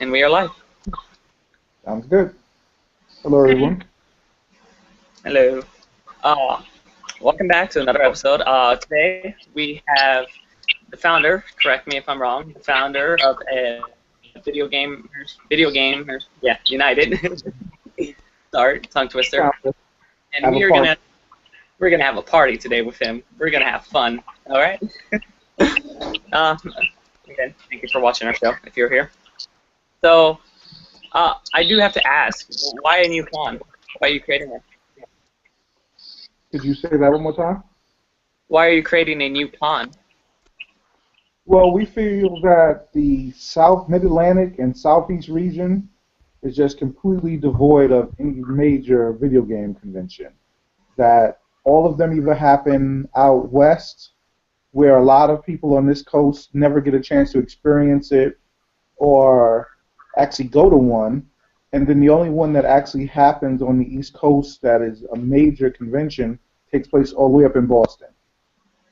And we are live. Sounds good. Hello, everyone. Hello. Uh, Welcome back to another episode. Today we have the founder, correct me if I'm wrong, the founder of a video gamers, yeah, United. Sorry, tongue twister. And Have a party. we're gonna have a party today with him. We're gonna have fun. All right. Again, thank you for watching our show if you're here. So, I do have to ask, why a new con? Why are you creating it? Could you say that one more time? Why are you creating a new con? Well, we feel that the South Mid-Atlantic and Southeast region is just completely devoid of any major video game convention. That all of them either happen out west, where a lot of people on this coast never get a chance to experience it, or actually go to one, and then the only one that actually happens on the East Coast that is a major convention takes place all the way up in Boston.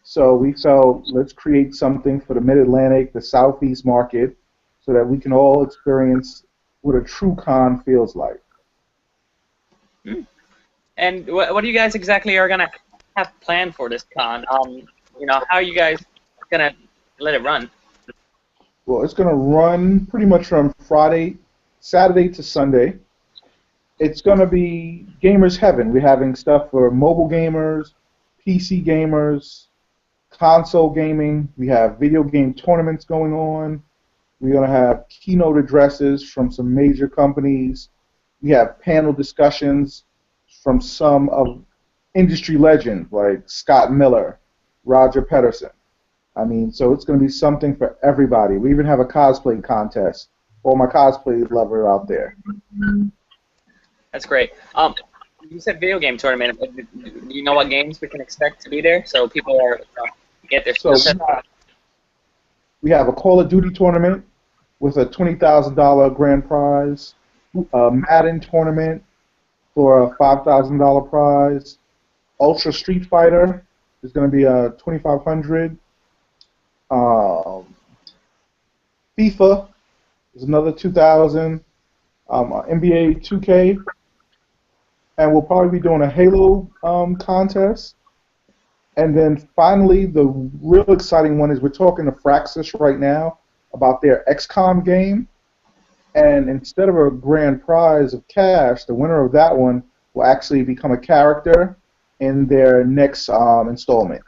So we felt, let's create something for the Mid-Atlantic, the Southeast market, so that we can all experience what a true con feels like. And what do you guys exactly are gonna have planned for this con? How are you guys gonna let it run? Well, it's going to run pretty much from Saturday to Sunday. It's going to be gamers heaven. We're having stuff for mobile gamers, PC gamers, console gaming. We have video game tournaments going on. We're going to have keynote addresses from some major companies. We have panel discussions from some of industry legends like Scott Miller, Roger Pedersen. I mean, so it's going to be something for everybody. We even have a cosplay contest. All my cosplay lovers out there. That's great. You said video game tournament. Do you know what games we can expect to be there? So people are get their skill set. We have a Call of Duty tournament with a $20,000 grand prize. A Madden tournament for a $5,000 prize. Ultra Street Fighter is going to be a $2,500. FIFA is another 2,000. NBA 2K, and we'll probably be doing a Halo contest. And then finally, the real exciting one is we're talking to Fraxis right now about their XCOM game. And instead of a grand prize of cash, the winner of that one will actually become a character in their next installment.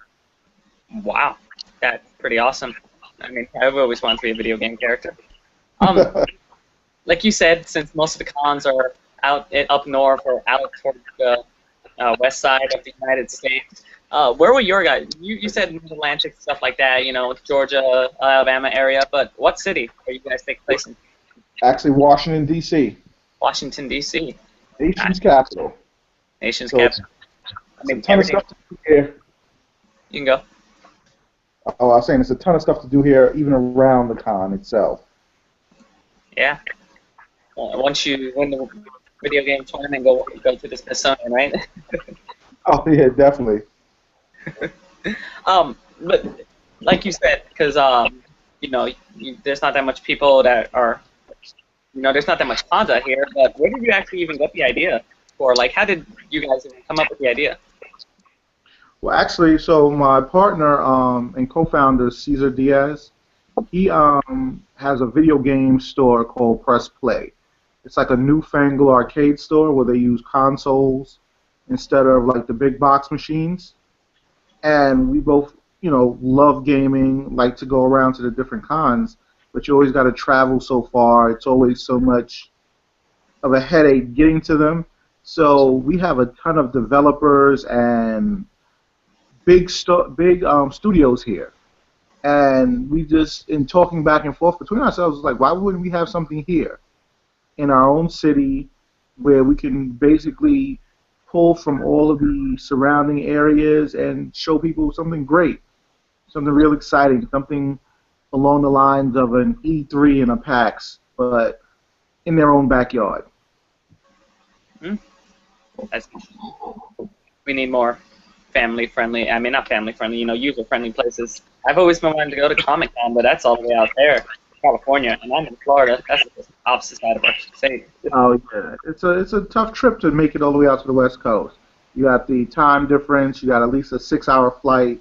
Wow, that's pretty awesome. I mean, I've always wanted to be a video game character. Like you said, since most of the cons are up north or out toward the west side of the United States, where were your guys? You said Mid-Atlantic, stuff like that, Georgia, Alabama area, but what city are you guys taking place in? Actually, Washington, D.C. Washington, D.C. Nation's capital. Nation's capital. I mean, a ton of stuff to do here. You can go. Oh, I was saying, there's a ton of stuff to do here, even around the con itself. Yeah. Once you win the video game tournament, go to the Smithsonian, right? Oh yeah, definitely. But like you said, because there's not that much people that are, there's not that much cons out here. But where did you actually even get the idea for? Like, how did you guys even come up with the idea? Well, actually, so my partner and co-founder, Cesar Diaz, he has a video game store called Press Play. It's like a newfangled arcade store where they use consoles instead of like the big box machines. And we both, love gaming, like to go around to the different cons, but you always got to travel so far. It's always so much of a headache getting to them. So we have a ton of developers and big studios here. And we just, in talking back and forth between ourselves, like, why wouldn't we have something here in our own city where we can basically pull from all of the surrounding areas and show people something great, something real exciting, something along the lines of an E3 and a PAX, but in their own backyard. We need more family-friendly, not family-friendly, user-friendly places. I've always been wanting to go to Comic-Con, but that's all the way out there. California, and I'm in Florida. That's the opposite side of our state. Oh yeah, it's a tough trip to make it all the way out to the West Coast. You got the time difference. You got at least a 6-hour flight.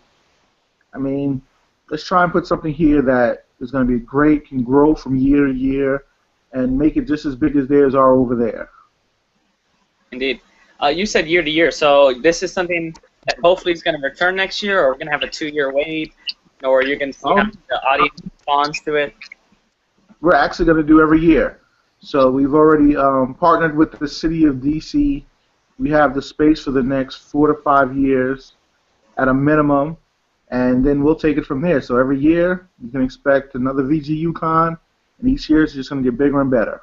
I mean, let's try and put something here that is going to be great, can grow from year to year, and make it just as big as theirs are over there. Indeed. You said year to year, so this is something that hopefully is going to return next year, or we're going to have a 2-year wait, or you're going to see how the audience responds to it? We're actually going to do every year. So we've already partnered with the city of D.C. We have the space for the next 4 to 5 years at a minimum, and then we'll take it from there. So every year you can expect another VGU Con, and each year it's just going to get bigger and better.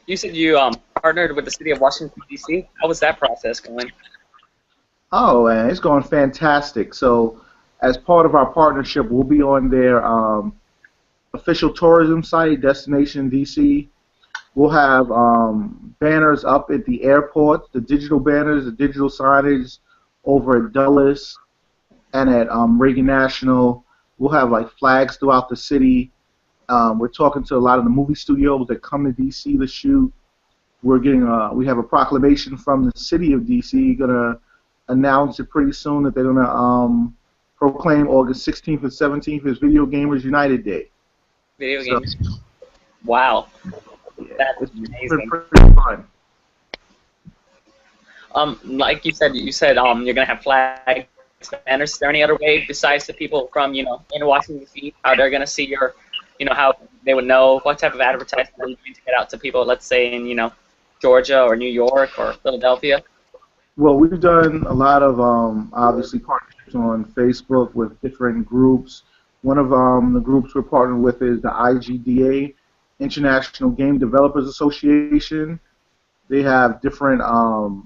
You said you partnered with the city of Washington, D.C. How was that process going? Oh, and it's going fantastic. So as part of our partnership, we'll be on their official tourism site, Destination DC. We'll have banners up at the airport, the digital banners, the digital signage over at Dulles and at Reagan National. We'll have like flags throughout the city. We're talking to a lot of the movie studios that come to DC to shoot. We're getting we have a proclamation from the city of DC. Gonna announce it pretty soon that they're gonna proclaim August 16th and 17th as Video Gamers United Day. Video games. Wow. Yeah, That's amazing. Pretty fun. Like you said you're gonna have flags, banners. Is there any other way besides the people from in Washington D.C. how they're gonna see your, how they would know what type of advertising are you going to get out to people? Let's say in Georgia or New York or Philadelphia. Well, we've done a lot of obviously partnerships on Facebook with different groups. One of the groups we're partnered with is the IGDA, International Game Developers Association. They have different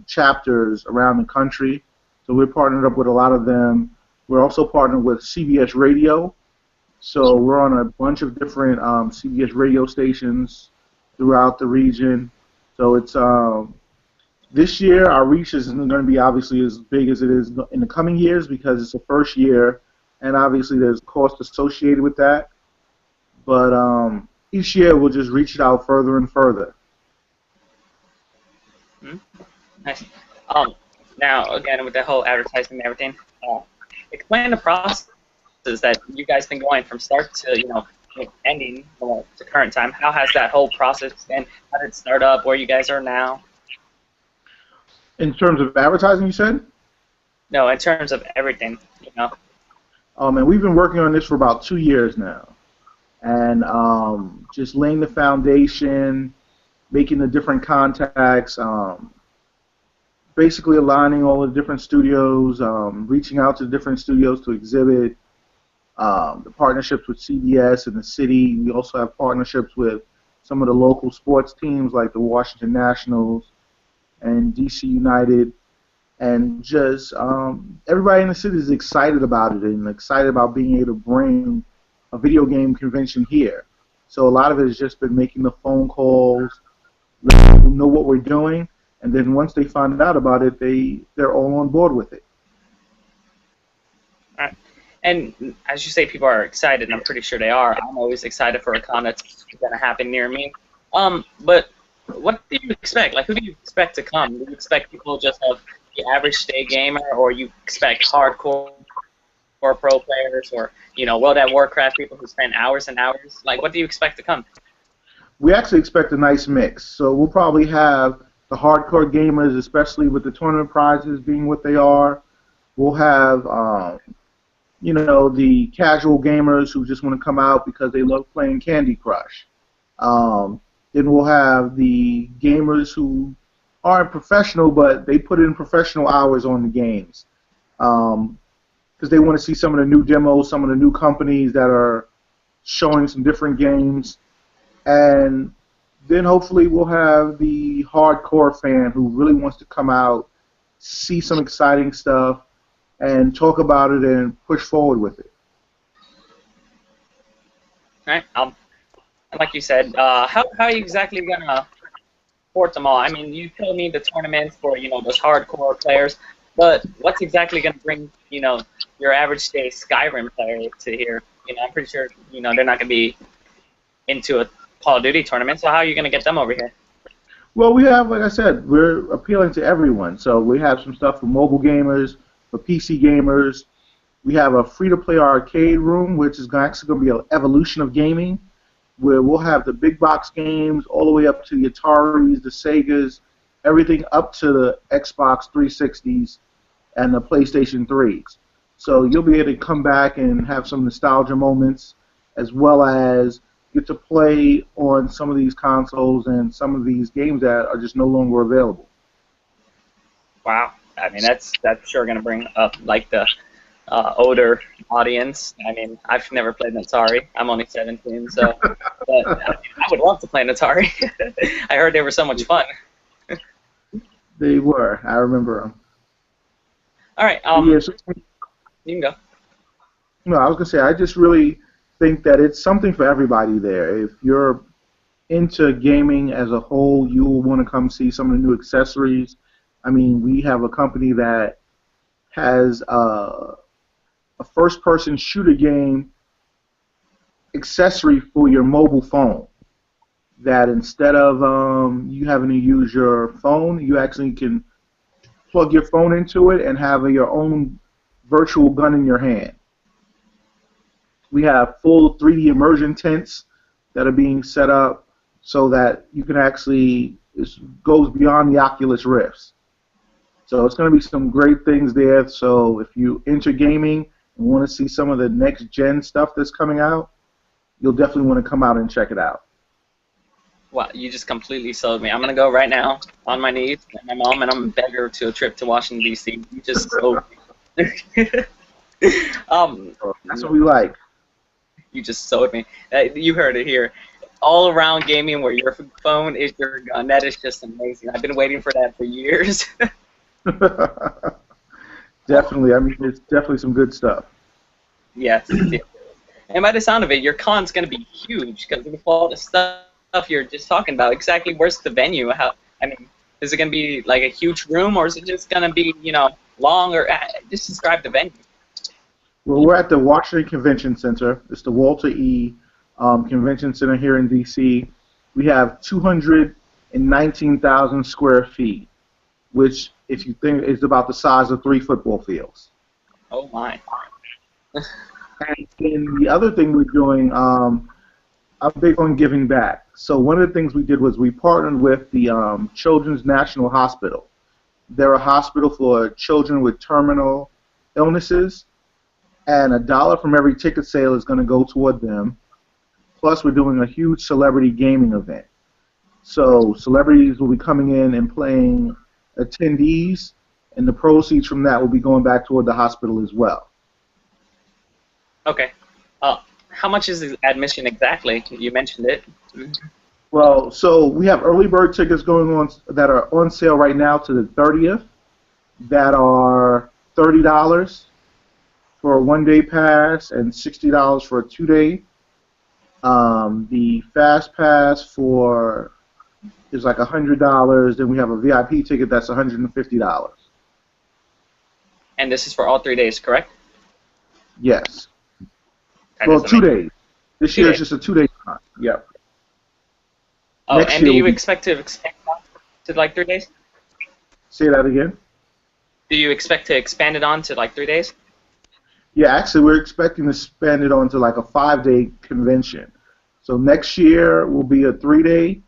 chapters around the country, so we're partnered up with a lot of them. We're also partnered with CBS Radio, so we're on a bunch of different CBS radio stations throughout the region. So it's this year our reach isn't going to be obviously as big as it is in the coming years because it's the first year, and obviously there's cost associated with that. But each year we'll just reach it out further and further. Nice. Now again with the whole advertising and everything, explain the process that you guys been going from start to ending to current time. How has that whole process been? How did it start up? Where you guys are now? In terms of advertising, you said? No, in terms of everything. And we've been working on this for about 2 years now, and just laying the foundation, making the different contacts, basically aligning all the different studios, reaching out to different studios to exhibit, the partnerships with CBS and the city. We also have partnerships with some of the local sports teams like the Washington Nationals and DC United, and just everybody in the city is excited about it and excited about being able to bring a video game convention here. So a lot of it has just been making the phone calls, letting people know what we're doing, and then once they find out about it, they're all on board with it. All right. And as you say, people are excited, and I'm pretty sure they are. I'm always excited for a con that's going to happen near me. But what do you expect? Like, who do you expect to come? Do you expect people just of the average day gamer, or you expect hardcore or pro players, or World at Warcraft people who spend hours and hours? Like, what do you expect to come? We actually expect a nice mix. So we'll probably have the hardcore gamers, especially with the tournament prizes being what they are. We'll have the casual gamers who just want to come out because they love playing Candy Crush. Then we'll have the gamers who aren't professional, but they put in professional hours on the games because they want to see some of the new demos, some of the new companies that are showing some different games. And then hopefully we'll have the hardcore fan who really wants to come out, see some exciting stuff, and talk about it and push forward with it. All right. Like you said, how are you exactly going to support them all? I mean, you told me the tournaments for, those hardcore players, but what's exactly going to bring, your average day Skyrim player to here? I'm pretty sure they're not going to be into a Call of Duty tournament. So how are you going to get them over here? Well, we have, like I said, we're appealing to everyone. So we have some stuff for mobile gamers, for PC gamers. We have a free-to-play arcade room, which is actually going to be an evolution of gaming, where we'll have the big box games all the way up to the Ataris, the Segas, everything up to the Xbox 360s and the PlayStation 3s. So you'll be able to come back and have some nostalgia moments, as well as get to play on some of these consoles and some of these games that are just no longer available. Wow. I mean, that's sure going to bring up like the older audience. I mean, I've never played an Atari. I'm only 17, so but, I would love to play an Atari. I heard they were so much fun. They were. I remember them. All right. Yeah, so, you can go. No, I was going to say, I just really think that it's something for everybody there. If you're into gaming as a whole, you will want to come see some of the new accessories. I mean, we have a company that has a first-person shooter game accessory for your mobile phone. That instead of you having to use your phone, you actually can plug your phone into it and have your own virtual gun in your hand. We have full 3D immersion tents that are being set up so that you can actually, it goes beyond the Oculus Rifts. So it's going to be some great things there. So if you enter gaming and want to see some of the next-gen stuff that's coming out, you'll definitely want to come out and check it out. Wow, you just completely sold me. I'm going to go right now on my knees with my mom, and I'm going to beg her to a trip to Washington, D.C. You just sold me. That's what we like. You just sold me. You heard it here. All around gaming where your phone is your gun. That is just amazing. I've been waiting for that for years. Definitely. I mean, it's definitely some good stuff. Yes. And by the sound of it, your con's going to be huge because of all the stuff you're just talking about. Exactly where's the venue? Is it going to be like a huge room, or is it just going to be, long? Or just describe the venue. Well, we're at the Washington Convention Center. It's the Walter E. Convention Center here in D.C. We have 219,000 square feet, which, if you think, is about the size of 3 football fields. Oh, my. And then the other thing we're doing, I'm big on giving back. So one of the things we did was we partnered with the Children's National Hospital. They're a hospital for children with terminal illnesses, and $1 from every ticket sale is going to go toward them. Plus, we're doing a huge celebrity gaming event. So celebrities will be coming in and playing attendees, and the proceeds from that will be going back toward the hospital as well. Okay. How much is the admission exactly? You mentioned it. Well, so we have early bird tickets going on that are on sale right now to the 30th that are $30 for a one-day pass and $60 for a 2-day. The fast pass is like $100. Then we have a VIP ticket that's $150. And this is for all 3 days, correct? Yes. That Well, is 2 amazing. days. This year is just a 2-day time. Yep. Oh, Next and do year you will be- expect to expand to like 3 days? Say that again. Do you expect to expand it on to like 3 days? Yeah, actually, we're expecting to spend it onto like a 5-day convention. So next year will be a 3-day,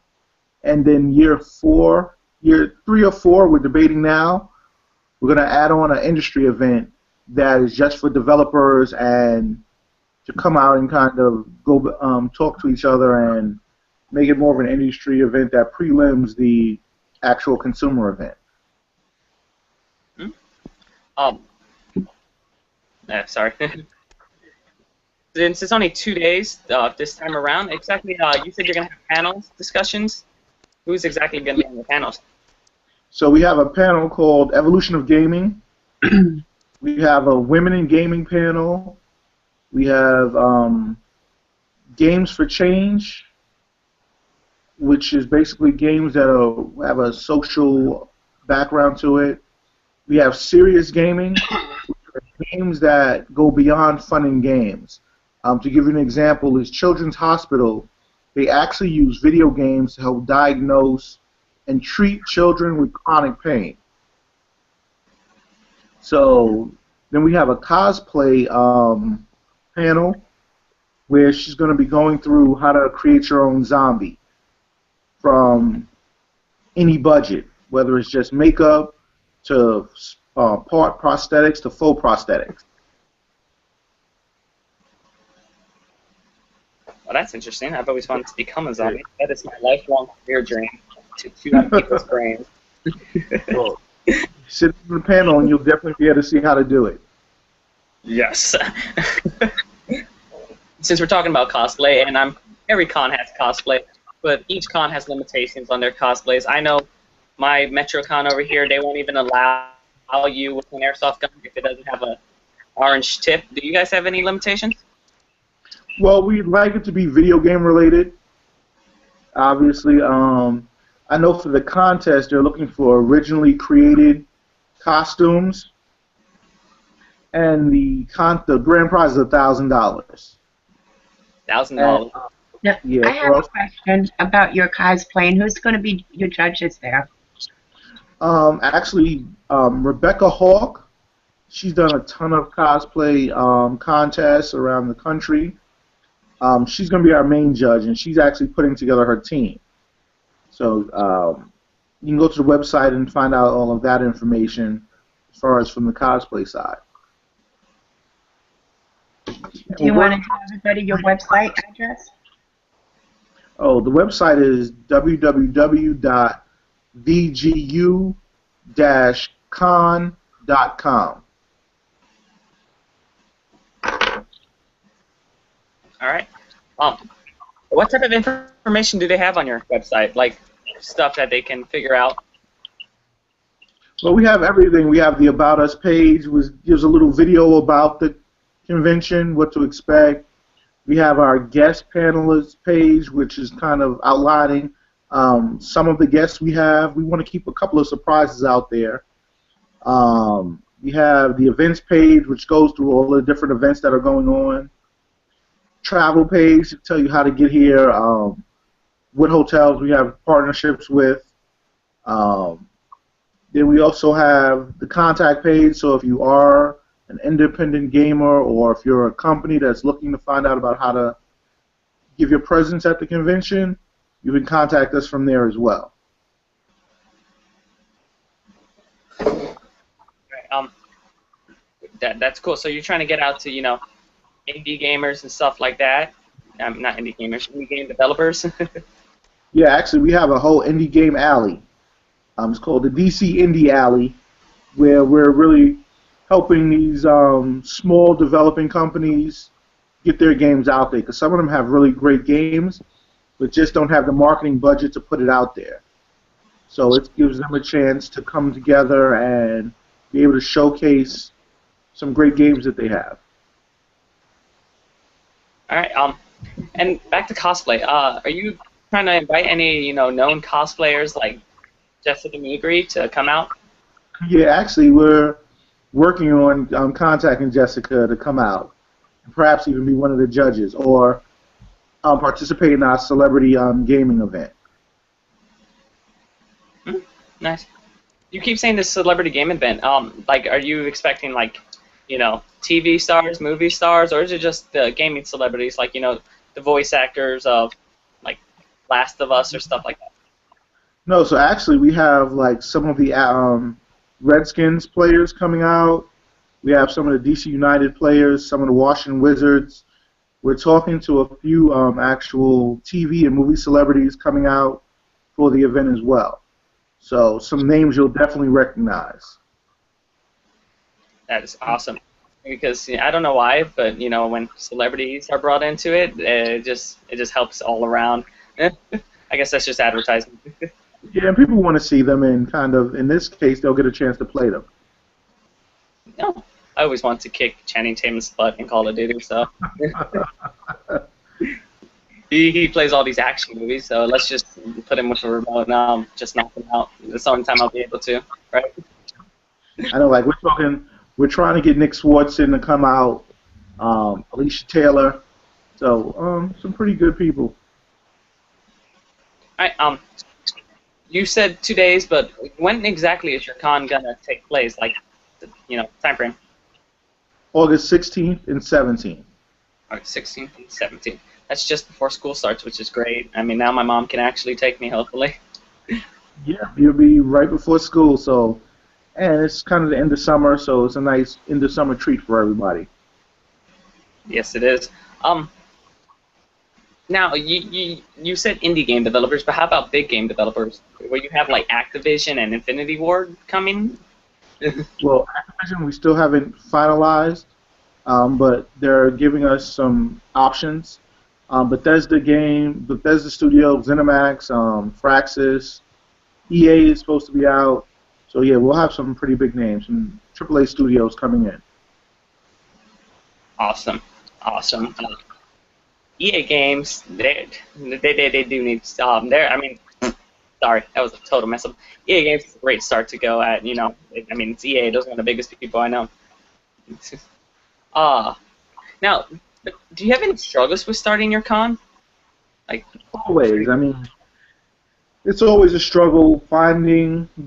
and then year 3 or 4, we're debating now. We're going to add on an industry event that is just for developers and to come out and kind of go talk to each other and make it more of an industry event that prelims the actual consumer event. Sorry. Since it's only 2 days this time around, exactly, you said you're going to have panels, discussions? Who's exactly going to be on the panels? So we have a panel called Evolution of Gaming. We have a Women in Gaming panel. We have Games for Change, which is basically games that have a social background to it. We have Serious Gaming, games that go beyond fun and games. To give you an example, is Children's Hospital. They actually use video games to help diagnose and treat children with chronic pain. So then we have a cosplay panel where she's going to be going through how to create your own zombie from any budget, whether it's just makeup to part prosthetics to full prosthetics. Well, that's interesting. I've always wanted to become a zombie. That is my lifelong career dream, to chew out people's brains. Well, sit in the panel and you'll definitely be able to see how to do it. Yes. Since we're talking about cosplay, and every con has cosplay, but each con has limitations on their cosplays. I know my MetroCon over here, they won't even allow you with an airsoft gun if it doesn't have a orange tip. Do you guys have any limitations? Well, we'd like it to be video game related. Obviously, I know for the contest they're looking for originally created costumes, and the grand prize is $1,000. $1,000. Now, Yeah, I have a question about your cosplay, and who's going to be your judges there? Actually, Rebecca Hawk, she's done a ton of cosplay contests around the country. She's going to be our main judge, and she's actually putting together her team. So you can go to the website and find out all of that information as far as from the cosplay side. Do you want to tell everybody your website address? Oh, the website is www.vgu-con.com. All right. What type of information do they have on your website? Like stuff that they can figure out? Well, we have everything. We have the About Us page, which gives a little video about the convention, what to expect. We have our guest panelists page, which is kind of outlining some of the guests we have. We want to keep a couple of surprises out there. We have the events page, which goes through all the different events that are going on. Travel page to tell you how to get here, what hotels we have partnerships with. Then we also have the contact page, so if you are an independent gamer or if you're a company that's looking to find out about how to give your presence at the convention, you can contact us from there as well. That's cool. So you're trying to get out to, indie gamers and stuff like that. Not indie gamers, indie game developers. Yeah, actually, we have a whole indie game alley. It's called the DC Indie Alley, where we're really helping these small developing companies get their games out there. Because some of them have really great games, but just don't have the marketing budget to put it out there. So it gives them a chance to come together and be able to showcase some great games that they have. All right. And back to cosplay. Are you trying to invite any, known cosplayers like Jessica Nigri to come out? Yeah, actually, we're working on contacting Jessica to come out, and perhaps even be one of the judges, or participate in our celebrity gaming event. Nice. You keep saying this celebrity game event. Are you expecting TV stars, movie stars, or is it just the gaming celebrities, the voice actors of Last of Us or stuff like that? No, so actually we have some of the Redskins players coming out. We have some of the DC United players, some of the Washington Wizards. We're talking to a few actual TV and movie celebrities coming out for the event as well. So some names you'll definitely recognize. That is awesome. Because I don't know why, but when celebrities are brought into it, it just helps all around. I guess that's just advertising. Yeah, and people want to see them, and in this case, they'll get a chance to play them. No, I always want to kick Channing Tatum's butt in Call of Duty, so. He plays all these action movies, so let's just put him with a remote now, just knock him out. It's the only time I'll be able to, right? I know, we're trying to get Nick Swartzen to come out, Alicia Taylor, So some pretty good people. All right. You said 2 days, but when exactly is your con gonna take place? Like, time frame. August 16th and 17th. August 16th and 17th. That's just before school starts, which is great. I mean, now my mom can actually take me, hopefully. Yeah, you'll be right before school, so and it's kind of the end of summer, so it's a nice end of summer treat for everybody. Yes, it is. Now you said indie game developers, but how about big game developers, where you have like Activision and Infinity Ward coming? Well, Activision we still haven't finalized, but they're giving us some options. Bethesda Studio, ZeniMax, Fraxis, EA is supposed to be out. So yeah, we'll have some pretty big names, some AAA studios coming in. Awesome, awesome. EA games, they do need there. I mean, sorry, that was a total mess up. EA games is a great start to go at. I mean, it's EA. Those are one of the biggest people I know. Now, do you have any struggles with starting your con? Like always, I mean, it's always a struggle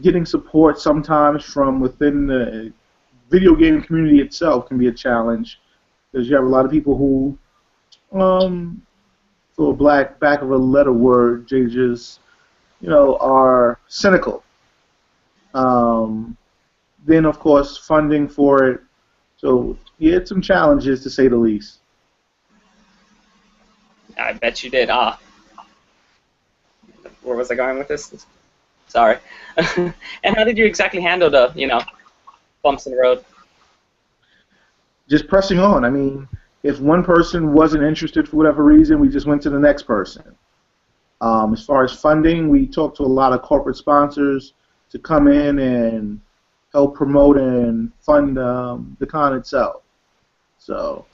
getting support sometimes from within the video game community itself can be a challenge because you have a lot of people who, for a back of a letter word, they just, are cynical. Then, of course, funding for it. So, yeah, it's some challenges to say the least. I bet you did. Where was I going with this? Sorry. And how did you exactly handle the, bumps in the road? Just pressing on. I mean, if one person wasn't interested for whatever reason, we just went to the next person. As far as funding, we talked to a lot of corporate sponsors to come in and help promote and fund the con itself. So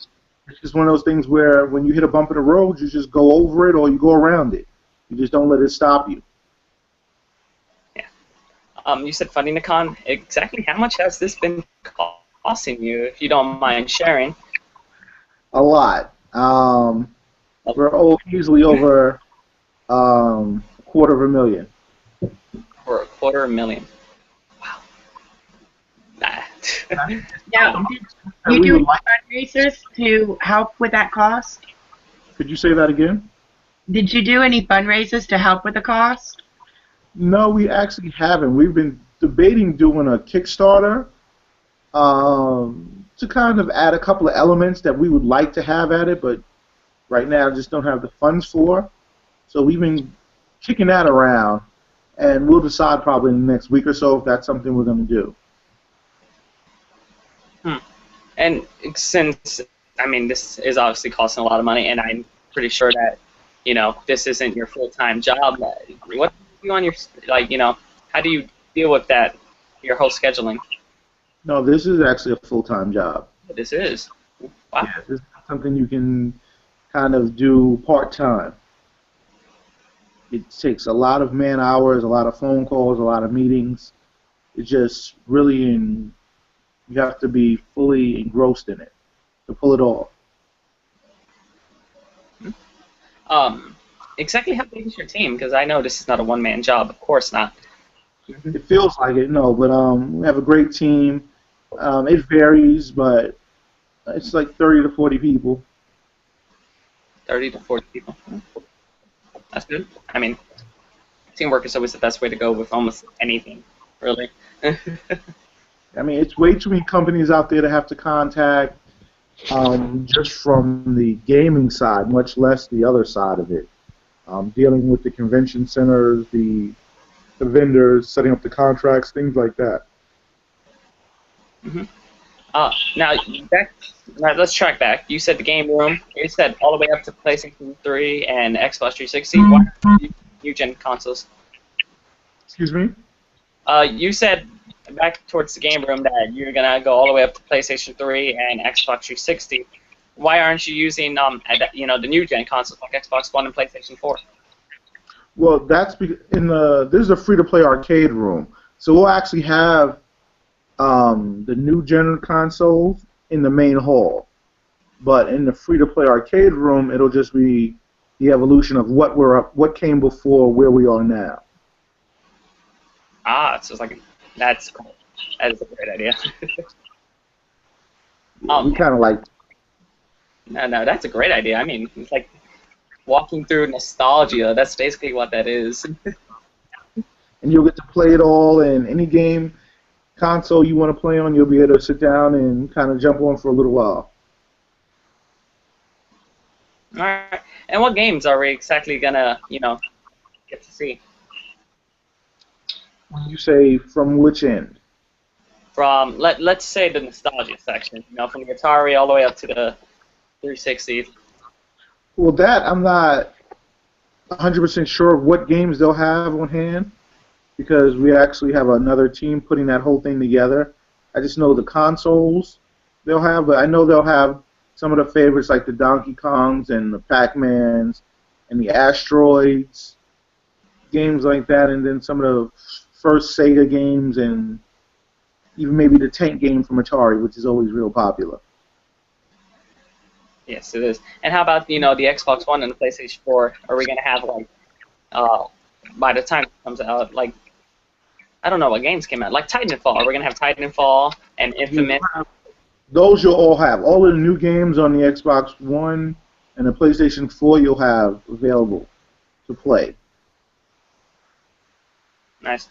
it's just one of those things where when you hit a bump in the road, you just go over it or you go around it. You just don't let it stop you. Yeah. You said funding the con. Exactly how much has this been costing you, if you don't mind sharing? A lot. We're easily over $250,000. For $250,000. Wow. Now, did you do fundraisers to help with that cost? Could you say that again? Did you do any fundraisers to help with the cost? No, we actually haven't. We've been debating doing a Kickstarter to kind of add a couple of elements that we would like to have at it, but right now just don't have the funds for. So we've been kicking that around, and we'll decide probably in the next week or so if that's something we're going to do. And since, I mean, this is obviously costing a lot of money, and I'm pretty sure that, this isn't your full-time job. What do you do on your, how do you deal with that, your whole scheduling? No, this is actually a full-time job. This is? Wow. Yeah, this is something you can kind of do part-time. It takes a lot of man-hours, a lot of phone calls, a lot of meetings. It's just really you have to be fully engrossed in it to pull it off. Exactly how big is your team? Because I know this is not a one-man job. Of course not. It feels like it, no, but we have a great team. It varies, but it's like 30 to 40 people. 30 to 40 people. That's good. I mean, teamwork is always the best way to go with almost anything, really. I mean, it's way too many companies out there to have to contact just from the gaming side, much less the other side of it. Dealing with the convention centers, the vendors, setting up the contracts, things like that. Mm-hmm. Now, let's track back. You said the game room. You said all the way up to PlayStation 3 and Xbox 360. Why aren't you new-gen consoles? Excuse me? You said back towards the game room that you're gonna go all the way up to PlayStation 3 and Xbox 360. Why aren't you using the new-gen consoles like Xbox One and PlayStation 4? Well, that's this is a free-to-play arcade room, so we'll actually have the new gen consoles in the main hall. But in the free-to-play arcade room, it'll just be the evolution of what came before where we are now. Ah, it's just like that's cool. That is a great idea. We kind of like. No, that's a great idea. I mean, it's like walking through nostalgia. That's basically what that is. And you'll get to play it all in any game console you want to play on. You'll be able to sit down and kind of jump on for a little while. All right. And what games are we exactly gonna, get to see? When you say from which end? From let's say the nostalgia section. From the Atari all the way up to the 360. Well, that I'm not 100% sure what games they'll have on hand because we actually have another team putting that whole thing together. I just know the consoles they'll have, but I know they'll have some of the favorites like the Donkey Kongs and the Pac-Mans and the Asteroids, games like that, and then some of the first Sega games and even maybe the tank game from Atari, which is always real popular. Yes, it is. And how about the Xbox One and the PlayStation 4? Are we gonna have by the time it comes out, I don't know what games came out, like Titanfall? Are we gonna have Titanfall and Infamous? Those you'll all have. All of the new games on the Xbox One and the PlayStation 4 you'll have available to play. Nice.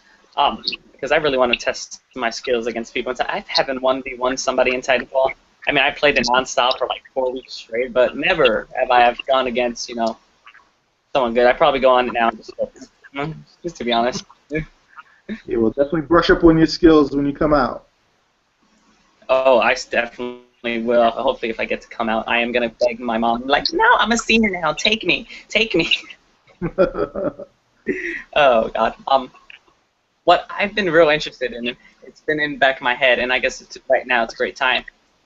Because I really want to test my skills against people. I haven't 1v1 somebody in Titanfall. I mean, I played it nonstop for like 4 weeks straight, but never have I gone against, someone good. I probably go on it now and just to be honest. Yeah, well, definitely brush up on your skills when you come out. Oh, I definitely will. Hopefully, if I get to come out, I am gonna beg my mom, like, no, I'm a senior now. Take me. Oh God. What I've been real interested in, it's been in the back of my head, and I guess right now it's a great time.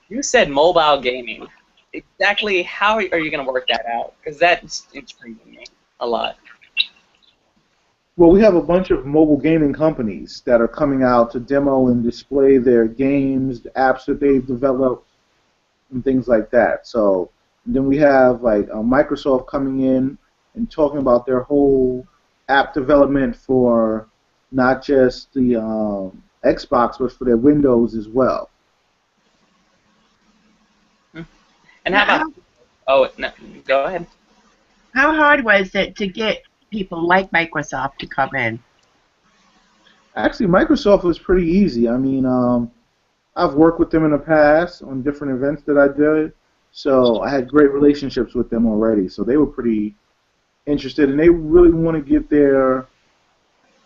You said mobile gaming. Exactly how are you gonna work that out? Because that's intriguing me a lot. Well, we have a bunch of mobile gaming companies that are coming out to demo and display their games, the apps that they've developed, and things like that. So then we have Microsoft coming in and talking about their whole app development for not just the Xbox, but for their Windows as well. And how about? Oh no, go ahead. How hard was it to get people like Microsoft to come in? Actually, Microsoft was pretty easy. I mean, I've worked with them in the past on different events that I did, so I had great relationships with them already. So they were pretty interested, and they really want to get their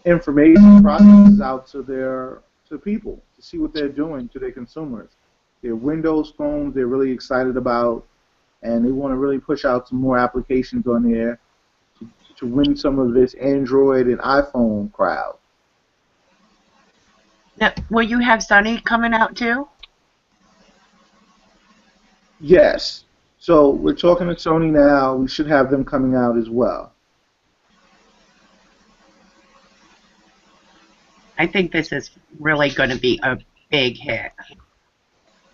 information processes out to people to see what they're doing to their consumers. Their Windows phones they're really excited about, and they want to really push out some more applications on there to win some of this Android and iPhone crowd. Now, will you have Sony coming out too? Yes. So we're talking to Sony now. We should have them coming out as well. I think this is really going to be a big hit.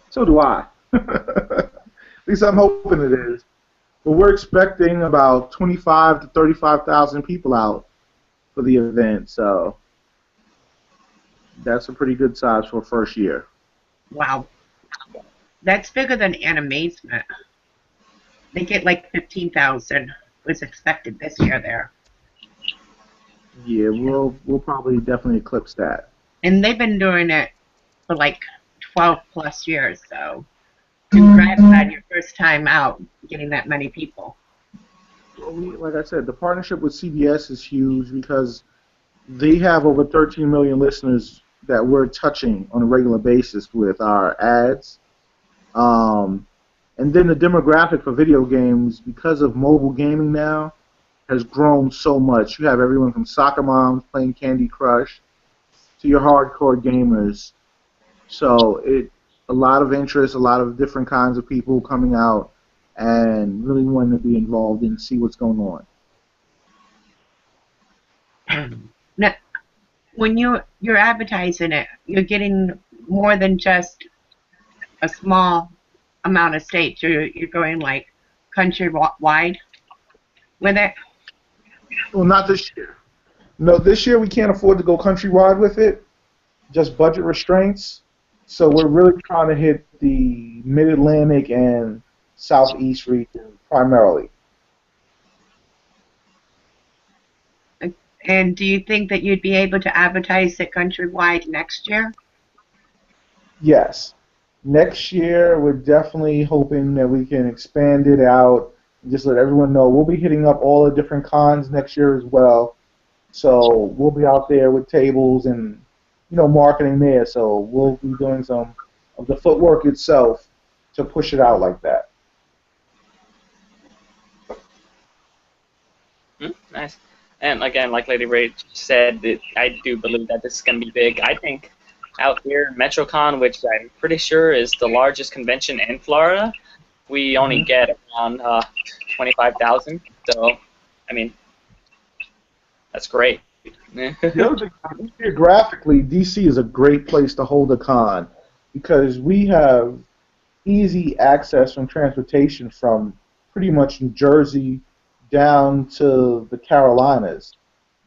So do I. At least I'm hoping it is. But we're expecting about 25 to 35,000 people out for the event, so that's a pretty good size for a first year. Wow. That's bigger than Animazement. They get like 15,000 was expected this year there. Yeah, we'll probably definitely eclipse that. And they've been doing it for like 12 plus years, so congrats on your first time out getting that many people. Well, like I said, the partnership with CBS is huge because they have over 13 million listeners that we're touching on a regular basis with our ads. And then the demographic for video games, because of mobile gaming now, has grown so much. You have everyone from soccer moms playing Candy Crush to your hardcore gamers. So a lot of interest, a lot of different kinds of people coming out and really wanting to be involved and see what's going on. Now, when you're advertising it, you're getting more than just a small amount of states. You're going like countrywide with it. Well, not this year. No, this year we can't afford to go countrywide with it. Just budget restraints. So we're really trying to hit the Mid-Atlantic and Southeast region primarily. And do you think that you'd be able to advertise it countrywide next year? Yes. Next year, we're definitely hoping that we can expand it out and just let everyone know. We'll be hitting up all the different cons next year as well. So we'll be out there with tables and, marketing there. So we'll be doing some of the footwork itself to push it out like that. Nice. And again, like Lady Ray said, I do believe that this is going to be big. I think out here, MetroCon, which I'm pretty sure is the largest convention in Florida, we only get around 25,000. So, I mean, that's great. Geographically, DC is a great place to hold a con because we have easy access from transportation from pretty much New Jersey down to the Carolinas.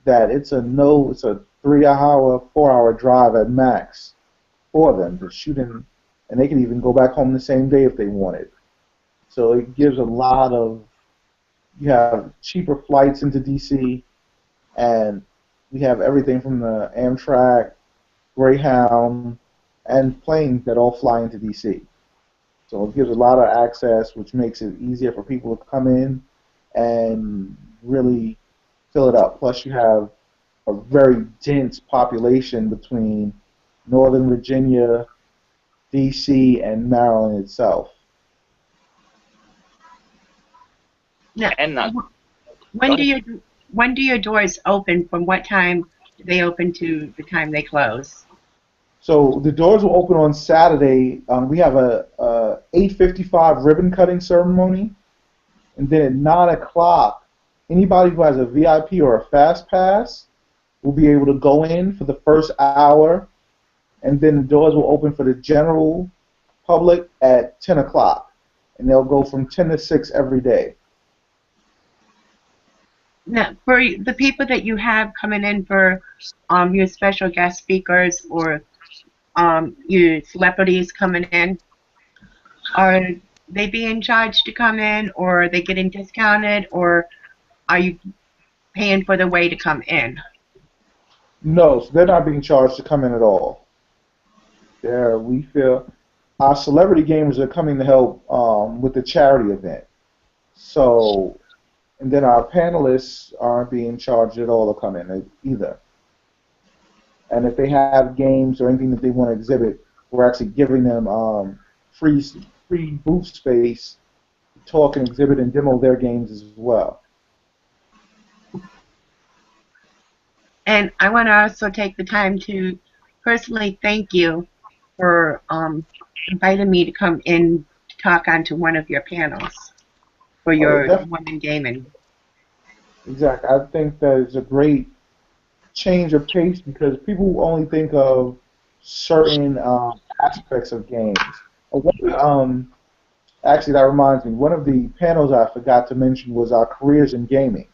That it's a 3-hour, 4-hour drive at max for them to shoot in, and they can even go back home the same day if they wanted. So it gives a lot of, you have cheaper flights into DC, and we have everything from the Amtrak, Greyhound, and planes that all fly into DC. So it gives a lot of access, which makes it easier for people to come in and really fill it up. Plus you have a very dense population between Northern Virginia, DC, and Maryland itself. Now, And when do your doors open? From what time do they open to the time they close? So the doors will open on Saturday. We have a 8:55 ribbon cutting ceremony, and then at 9 o'clock, anybody who has a VIP or a fast pass will be able to go in for the first hour, and then the doors will open for the general public at 10 o'clock, and they'll go from 10 to 6 every day. Now, for the people that you have coming in for your special guest speakers or your celebrities coming in, are they being charged to come in, or are they getting discounted, or are you paying for the way to come in? No, so they're not being charged to come in at all. We feel our celebrity gamers are coming to help with the charity event. So, and then our panelists aren't being charged at all to come in either. And if they have games or anything that they want to exhibit, we're actually giving them free booth space to talk and exhibit and demo their games as well. And I want to also take the time to personally thank you for inviting me to come in to talk onto one of your panels for your women gaming. Exactly. I think that it's a great change of pace because people only think of certain aspects of games. Actually, that reminds me. One of the panels I forgot to mention was our careers in gaming,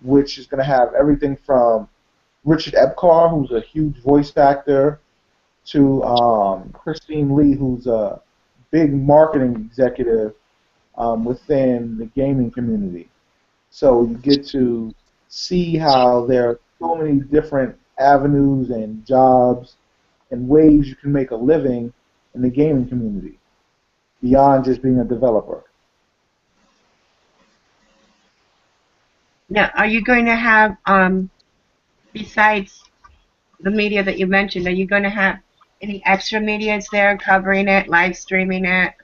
which is going to have everything from Richard Epcar, who's a huge voice actor, to Christine Lee, who's a big marketing executive within the gaming community. So you get to see how there are so many different avenues and jobs and ways you can make a living in the gaming community beyond just being a developer. Now, are you going to have, besides the media that you mentioned, are you going to have any extra medias there covering it, live streaming it,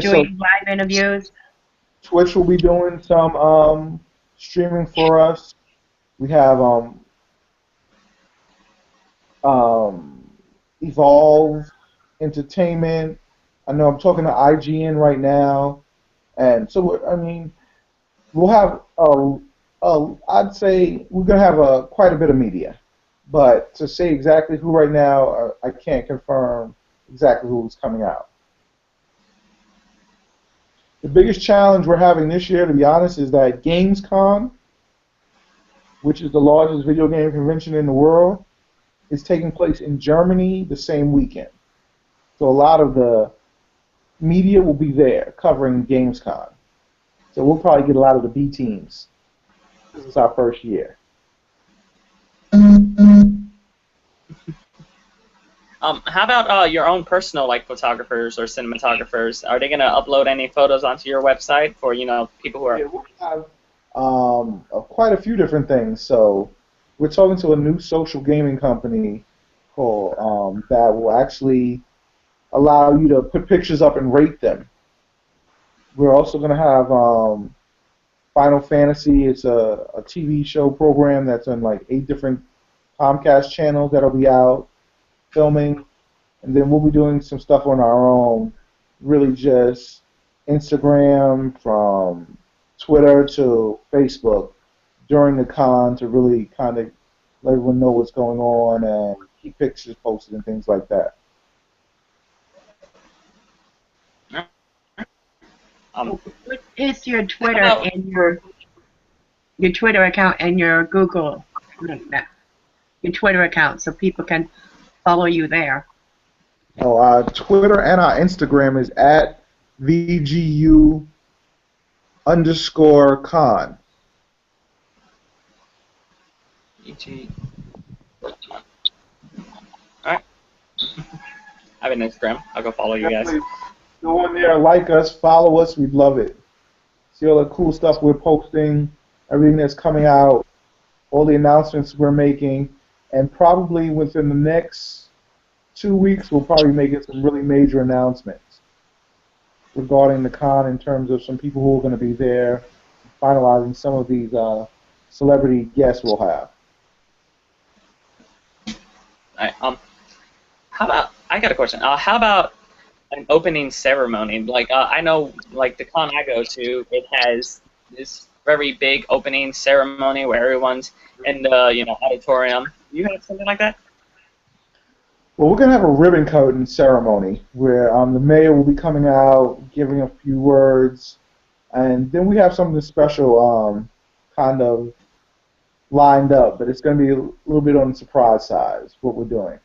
doing live interviews? Twitch will be doing some streaming for us. We have Evolve Entertainment. I know I'm talking to IGN right now, and so I mean, we'll have I'd say we're gonna have quite a bit of media, but to say exactly who right now, I can't confirm exactly who's coming out. The biggest challenge we're having this year, to be honest, is that Gamescom, which is the largest video game convention in the world, is taking place in Germany the same weekend. So a lot of the media will be there covering Gamescom. So we'll probably get a lot of the B teams. This is our first year. How about your own personal like photographers or cinematographers? Are they gonna upload any photos onto your website for people who are? Yeah, we'll have quite a few different things. So we're talking to a new social gaming company called that will actually allow you to put pictures up and rate them. We're also going to have Final Fantasy. It's a TV show program that's on like 8 different Comcast channels that'll be out filming, and then we'll be doing some stuff on our own, really just Instagram, from Twitter to Facebook during the con to really kind of let everyone know what's going on and keep pictures posted and things like that. What is your Twitter and your Twitter account and your Google, your Twitter account, so people can follow you there? Oh, our Twitter and our Instagram is at VGU_con. VG. Alright. I have an Instagram. I'll go follow you guys. Go on there, like us, follow us. We'd love it. See all the cool stuff we're posting, everything that's coming out, all the announcements we're making, and probably within the next 2 weeks, we'll probably be making some really major announcements regarding the con in terms of some people who are going to be there, finalizing some of these celebrity guests we'll have. Alright, how about, I got a question. How about an opening ceremony? Like, I know, like, the con I go to, it has this very big opening ceremony where everyone's in the, auditorium. Do you have something like that? Well, we're going to have a ribbon cutting ceremony where the mayor will be coming out, giving a few words, and then we have something special kind of lined up, but it's going to be a little bit on the surprise side, is what we're doing.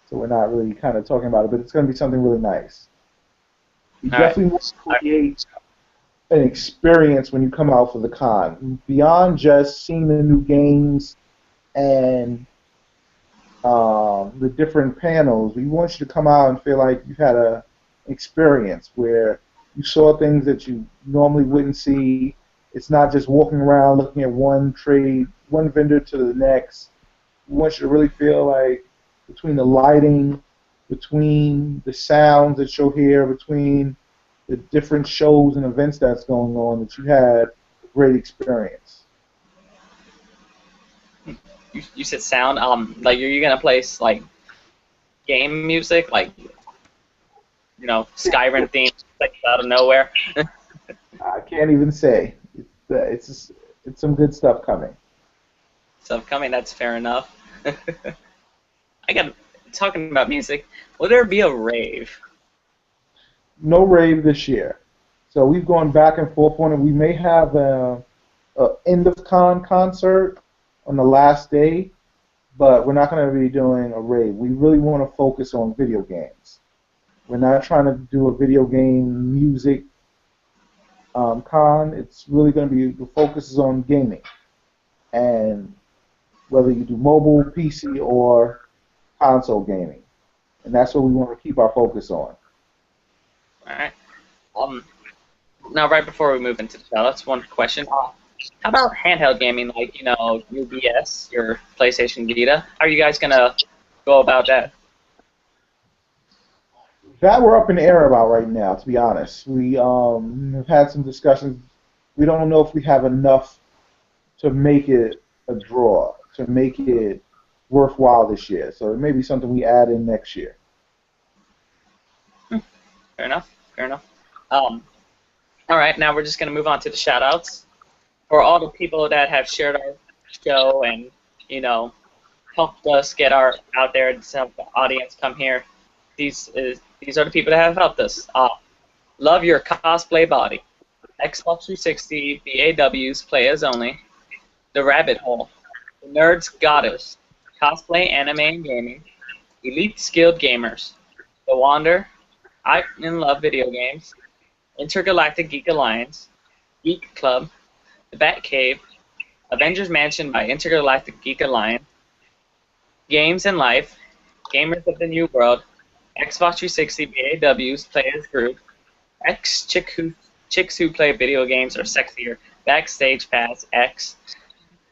So we're not really kind of talking about it, but it's going to be something really nice. You definitely want to create an experience when you come out for the con. Beyond just seeing the new games and the different panels, we want you to come out and feel like you had an experience where you saw things that you normally wouldn't see. It's not just walking around looking at one vendor to the next. We want you to really feel like between the lighting, between the sounds that you'll hear, between the different shows and events that's going on, that you had a great experience. You said sound. Like, are you gonna play like game music, like Skyrim theme, like out of nowhere? I can't even say. It's some good stuff coming. Stuff coming. That's fair enough. Talking about music. Will there be a rave? No rave this year. So we've gone back and forth on it. We may have a end of con concert on the last day, but we're not going to be doing a rave. We really want to focus on video games. We're not trying to do a video game music con. It's really going to be, the focus is on gaming. And whether you do mobile, PC, or console gaming. And that's what we want to keep our focus on. Alright. Now, right before we move into the show, that's one question. How about handheld gaming, like, your DS, your PlayStation Vita? How are you guys going to go about that? That we're up in the air about right now, to be honest. We have had some discussions. We don't know if we have enough to make it a draw, to make it worthwhile this year. So it may be something we add in next year. Fair enough. Fair enough. All right, now we're just going to move on to the shout-outs. For all the people that have shared our show and, helped us get out there and help the audience come here, these are the people that have helped us. Love your cosplay body. Xbox 360 BAWs players only. The Rabbit Hole. The Nerd's Goddess. Cosplay, anime, and gaming. Elite Skilled Gamers. The Wander. I love video games. Intergalactic Geek Alliance. Geek Club. The Bat Cave. Avengers Mansion by Intergalactic Geek Alliance. Games and Life. Gamers of the New World. Xbox 360 BAWs Players Group. Chicks who play video games are sexier. Backstage Pass X.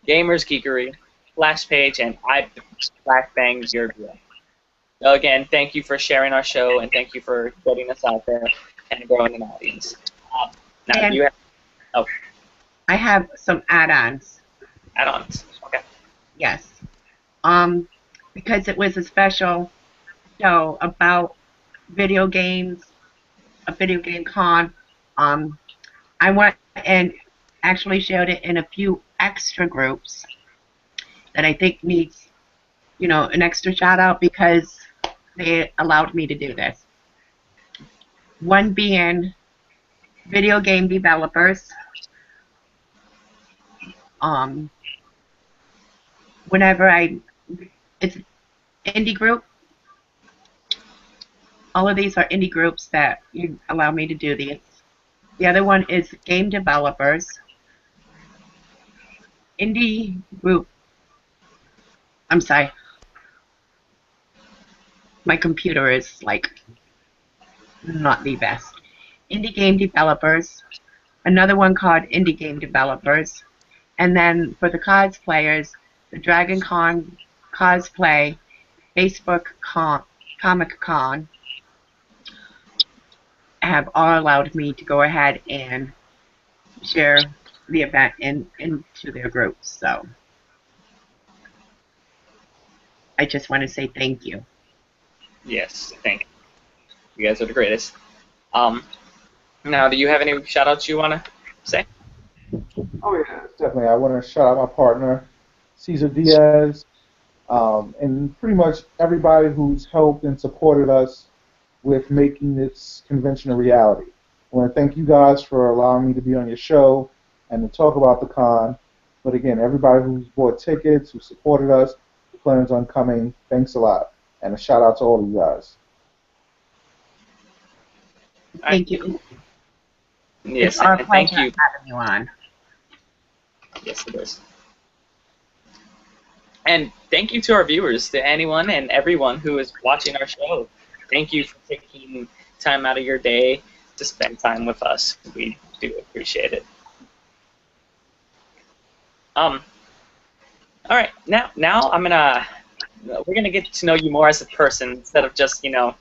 Gamers Geekery. Flash Page, and I Flashbang Your Grill. So again, thank you for sharing our show, and thank you for getting us out there and growing an audience. Now, And do you have I have some add-ons. add-ons? Okay. Yes. Because it was a special show about video games, a video game con. I went and actually shared it in a few extra groups that I think needs, an extra shout out because they allowed me to do this. One being video game developers. It's indie group. All of these are indie groups that you allow me to do these. The other one is game developers. Indie group. I'm sorry. My computer is not the best. Indie game developers. Another one called indie game developers. And then for the cosplayers, the Dragon Con cosplay, Facebook Comic Con have all allowed me to go ahead and share the event into their groups. So I just want to say thank you. Yes, thank you. You guys are the greatest. Now, do you have any shout-outs you want to say? Oh yeah, definitely. I want to shout out my partner, Cesar Diaz, and pretty much everybody who's helped and supported us with making this convention a reality. I want to thank you guys for allowing me to be on your show and to talk about the con. But again, everybody who's bought tickets, who supported us, who plans on coming, thanks a lot. And a shout out to all of you guys. Thank you. Yes, It's our and thank pleasure you. having you on. Yes, it is. And thank you to our viewers, to anyone and everyone who is watching our show. Thank you for taking time out of your day to spend time with us. We do appreciate it. All right, now we're gonna get to know you more as a person instead of just a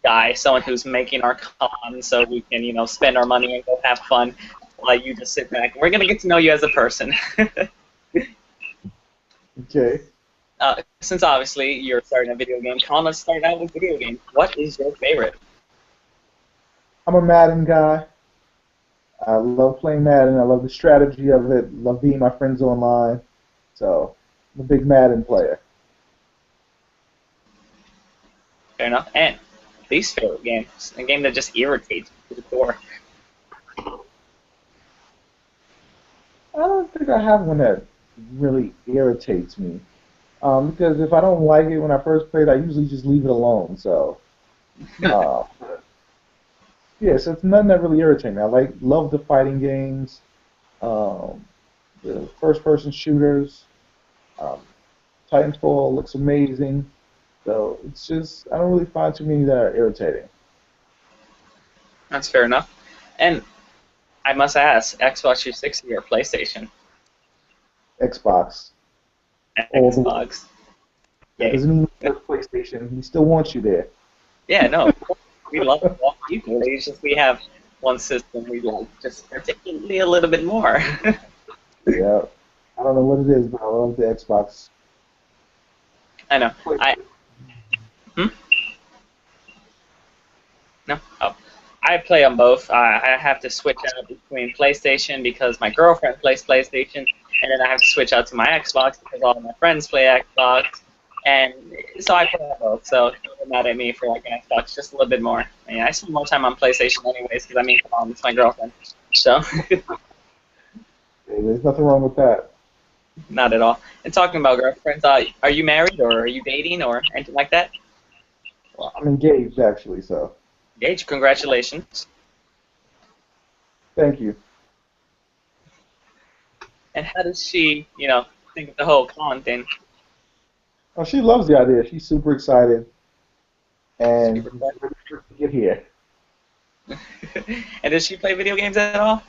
guy, someone who's making our con so we can spend our money and go have fun while you just sit back. We're gonna get to know you as a person. Okay. Since obviously you're starting a video game con, let's start out with video games. What is your favorite? I'm a Madden guy. I love playing Madden. I love the strategy of it. Love being my friends online. So I'm a big Madden player. Fair enough. And least favorite game, a game that just irritates you to the core. I don't think I have one that really irritates me. Because if I don't like it when I first play it, I usually just leave it alone. So, yeah, so it's nothing that really irritates me. I love the fighting games, the first-person shooters. Titanfall looks amazing. So it's just, I don't really find too many that are irritating. That's fair enough. And I must ask, Xbox 360 or PlayStation? Xbox. Xbox. That doesn't mean you have PlayStation. He still wants you there. Yeah, no. We love all people. It's just we have one system we like just particularly a little bit more. Yeah. I don't know what it is, but I love the Xbox. I know. No? Oh. I play on both. I have to switch out between PlayStation because my girlfriend plays PlayStation, and then I have to switch out to my Xbox because all of my friends play Xbox. And so I play both. So don't get mad at me for like Xbox just a little bit more. I mean, I spend more time on PlayStation anyways because I mean, come on, it's my girlfriend. So Hey, there's nothing wrong with that. not at all. And talking about girlfriends, are you married or are you dating or anything like that? Well, I'm engaged actually, so Gage, congratulations. thank you. And how does she, think of the whole con thing? Oh, she loves the idea. She's super excited and Super ready for it to get here. And does she play video games at all?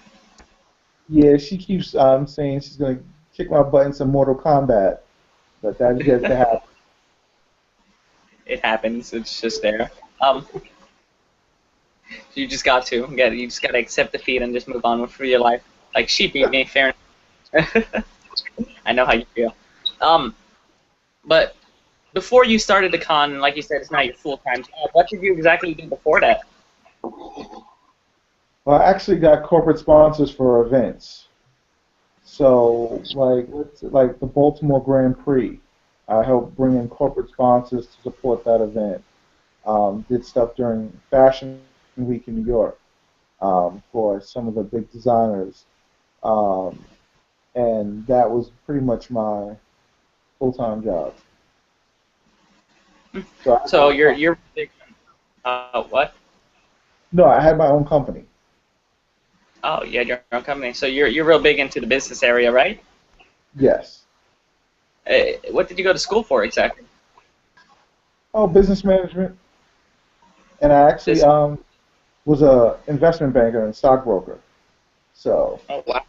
Yeah, she keeps saying she's gonna kick my butt in some Mortal Kombat, but that's yet to happen. It happens. It's just there. Um, you just got to you just got to accept defeat and just move on with your life. Like she beat me, fair enough. I know how you feel. Um, but before you started the con, like you said, it's not your full-time job. What did you exactly do before that? Well, I actually got corporate sponsors for events. So, like the Baltimore Grand Prix, I helped bring in corporate sponsors to support that event. Did stuff during Fashion Week in New York for some of the big designers, um, and that was pretty much my full-time job. So I had my So own you're big. What? no, I had my own company. Oh, you had your own company. So you're real big into the business area, right? Yes. What did you go to school for exactly? Oh, business management, and I actually This. was a investment banker and stockbroker. So, Oh wow.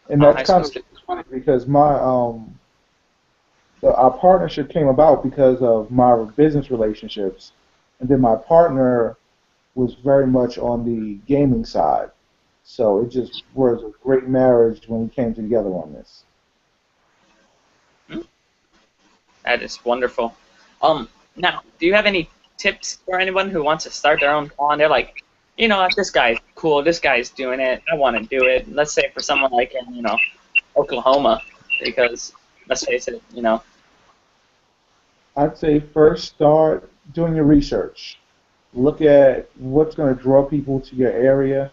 and Oh, that's high kind school of student. funny because our partnership came about because of my business relationships, and then my partner was very much on the gaming side. So it just was a great marriage when we came together on this. Hmm? That is wonderful. Now, do you have any tips for anyone who wants to start their own con? They're like, this guy's cool. This guy's doing it. I want to do it. Let's say for someone like in, Oklahoma, because let's face it, I'd say first start doing your research. Look at what's going to draw people to your area,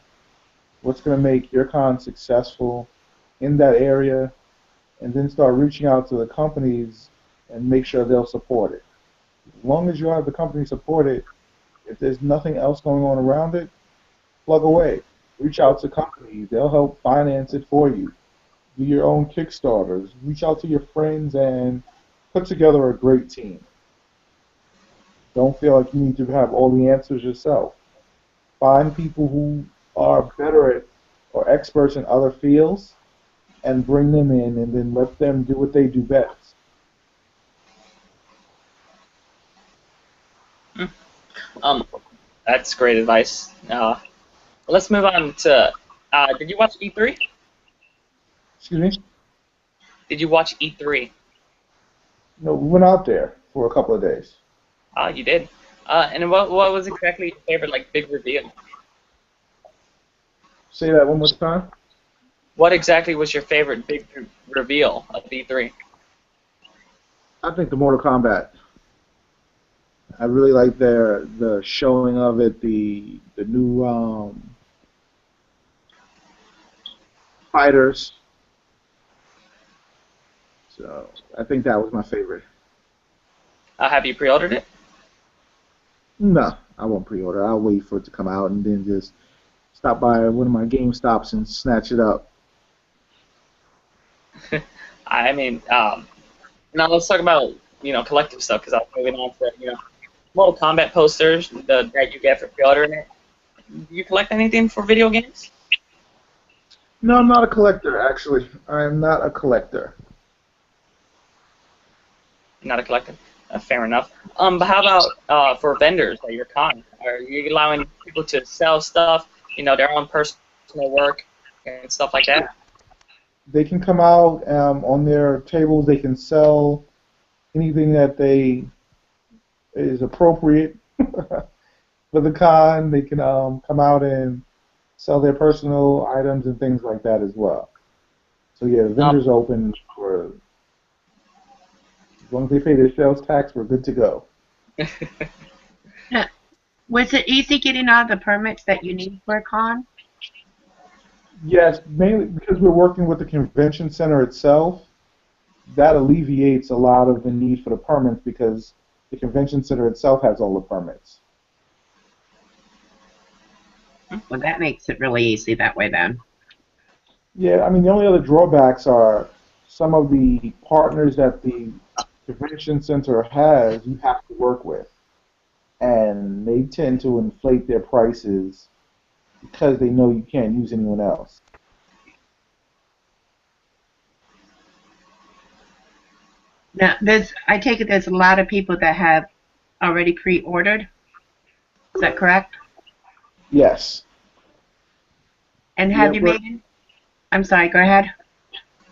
what's going to make your con successful in that area, and then start reaching out to the companies and make sure they'll support it. As long as you have the company support it, if there's nothing else going on around it, plug away. Reach out to companies. They'll help finance it for you. Do your own Kickstarters. Reach out to your friends and put together a great team. Don't feel like you need to have all the answers yourself. Find people who are better at or experts in other fields and bring them in and then let them do what they do best. hmm, um, that's great advice. Let's move on to. Did you watch E3? Excuse me? Did you watch E3? No, we went out there for a couple of days. Ah, you did. And what was exactly your favorite like big reveal? Say that one more time. What exactly was your favorite big reveal of E3? I think the Mortal Kombat. I really like the showing of it, the new fighters. So I think that was my favorite. Have you pre-ordered it? No, I won't pre-order. I'll wait for it to come out and then just stop by one of my Game Stops and snatch it up. I mean, now let's talk about collective stuff because I'm moving on to Mortal Kombat posters that you get for pre-ordering it. Do you collect anything for video games? No, I'm not a collector, actually. I'm not a collector. Not a collector. Fair enough. But how about for vendors at your con? Are you allowing people to sell stuff, their own personal work and stuff like that? They can come out on their tables. They can sell anything that they is appropriate for the con. They can come out and sell their personal items and things like that as well. So yeah, the Um, vendors open for long as they pay their sales tax, we're good to go. Now, was it easy getting all the permits that you need for a con? Yes, mainly because we're working with the convention center itself. That alleviates a lot of the need for the permits because the convention center itself has all the permits. Well, that makes it really easy that way then. Yeah, I mean, the only other drawbacks are some of the partners that the convention center has, you have to work with. And they tend to inflate their prices because they know you can't use anyone else. Now, I take it there's a lot of people that have already pre-ordered. Is that correct? Yes. And Yeah, have you made? I'm sorry. Go ahead.